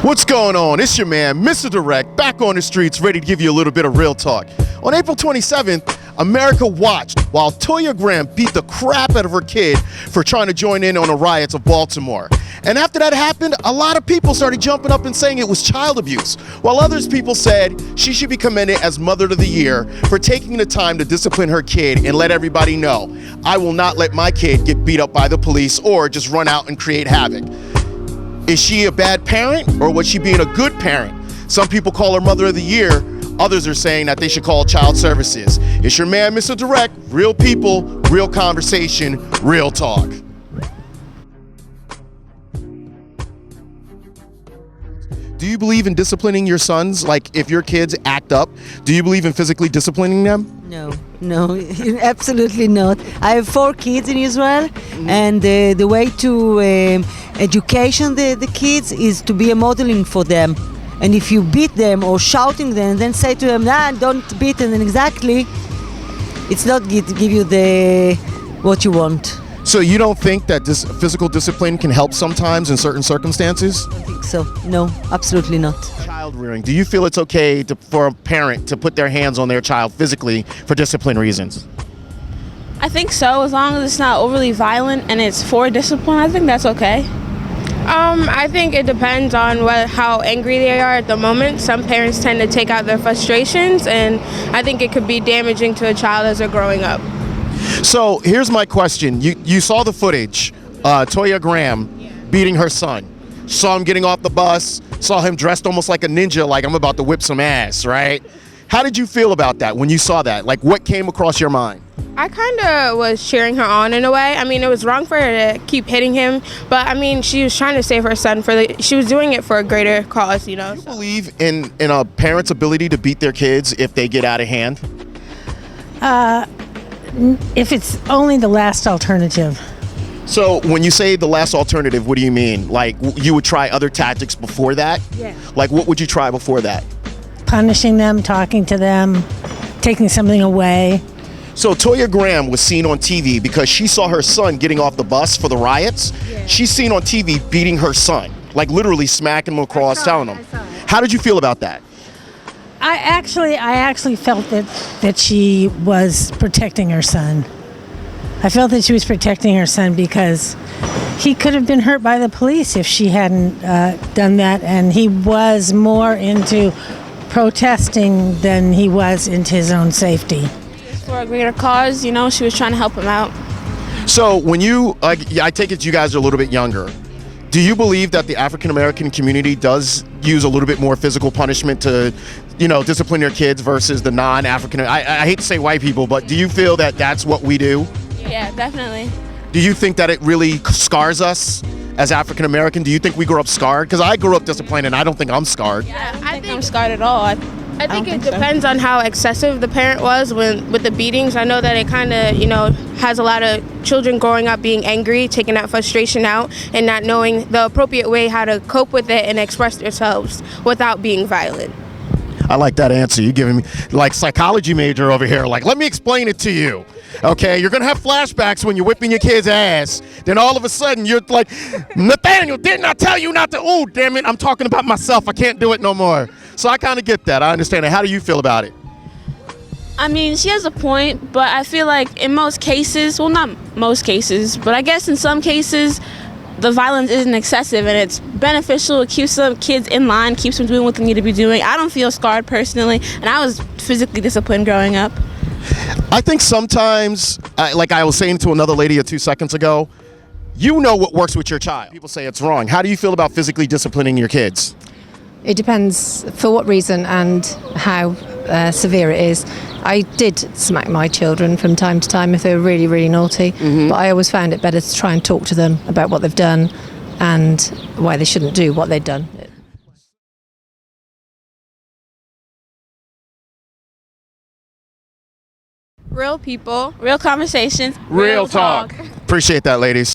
What's going on? It's your man, MisterDirect, back on the streets, ready to give you a little bit of real talk. On April 27th, America watched while Toya Graham beat the crap out of her kid for trying to join in on the riots of Baltimore. And after that happened, a lot of people started jumping up and saying it was child abuse, while others people said she should be commended as Mother of the Year for taking the time to discipline her kid and let everybody know, I will not let my kid get beat up by the police or just run out and create havoc. Is she a bad parent, or was she being a good parent? Some people call her Mother of the Year. Others are saying that they should call child services. It's your man, MisterDirect. Real people, real conversation, real talk. Do you believe in disciplining your sons? Like if your kids act up, do you believe in physically disciplining them? No, absolutely not. I have 4 kids in Israel, and the way to education the kids is to be a modeling for them. And if you beat them or shouting them, then say to them, "Nah, don't beat them." And exactly, it's not give you what you want. So you don't think that this physical discipline can help sometimes in certain circumstances? I don't think so. No, absolutely not. Child rearing. Do you feel it's okay for a parent to put their hands on their child physically for discipline reasons? I think so, as long as it's not overly violent and it's for discipline. I think that's okay. I think it depends on how angry they are at the moment. Some parents tend to take out their frustrations, and I think it could be damaging to a child as they're growing up. So here's my question. You saw the footage, Toya Graham beating her son. Saw him getting off the bus, saw him dressed almost like a ninja, like I'm about to whip some ass, right? How did you feel about that when you saw that? Like what came across your mind? I kind of was cheering her on in a way. I mean, it was wrong for her to keep hitting him, but I mean, she was trying to save her son she was doing it for a greater cause, you know. Do you believe in a parent's ability to beat their kids if they get out of hand? If it's only the last alternative. So when you say the last alternative, what do you mean? Like you would try other tactics before that? Yeah. Like what would you try before that? Punishing them, talking to them, taking something away. So Toya Graham was seen on TV because she saw her son getting off the bus for the riots. Yeah. She's seen on TV beating her son, like literally smacking him across, telling him. How did you feel about that? I actually felt that she was protecting her son. I felt that she was protecting her son because he could have been hurt by the police if she hadn't done that, and he was more into protesting than he was into his own safety. For a greater cause, you know, she was trying to help him out. So when I take it you guys are a little bit younger. Do you believe that the African American community does use a little bit more physical punishment to, discipline their kids versus the non-African? I hate to say white people, but do you feel that that's what we do? Yeah, definitely. Do you think that it really scars us as African American? Do you think we grew up scarred? Because I grew up disciplined and I don't think I'm scarred. Yeah, I don't think I'm scarred at all. I think it depends on how excessive the parent was with the beatings. I know that it kind of, has a lot of children growing up being angry, taking that frustration out, and not knowing the appropriate way how to cope with it and express themselves without being violent. I like that answer. You're giving me like psychology major over here. Like, let me explain it to you. Okay, you're gonna have flashbacks when you're whipping your kid's ass. Then all of a sudden you're like, Nathaniel, didn't I tell you not to? Oh, damn it, I'm talking about myself. I can't do it no more. So I kind of get that. I understand it. How do you feel about it? I mean, she has a point, but I feel like in most cases, well, not most cases, but I guess in some cases, the violence isn't excessive and it's beneficial. It keeps the kids in line, keeps them doing what they need to be doing. I don't feel scarred personally, and I was physically disciplined growing up. I think sometimes, like I was saying to another lady 2 seconds ago, you know what works with your child. People say it's wrong. How do you feel about physically disciplining your kids? It depends for what reason and how severe it is. I did smack my children from time to time if they were really, really naughty, but I always found it better to try and talk to them about what they've done and why they shouldn't do what they've done. Real people, real conversations, real talk. Appreciate that, ladies.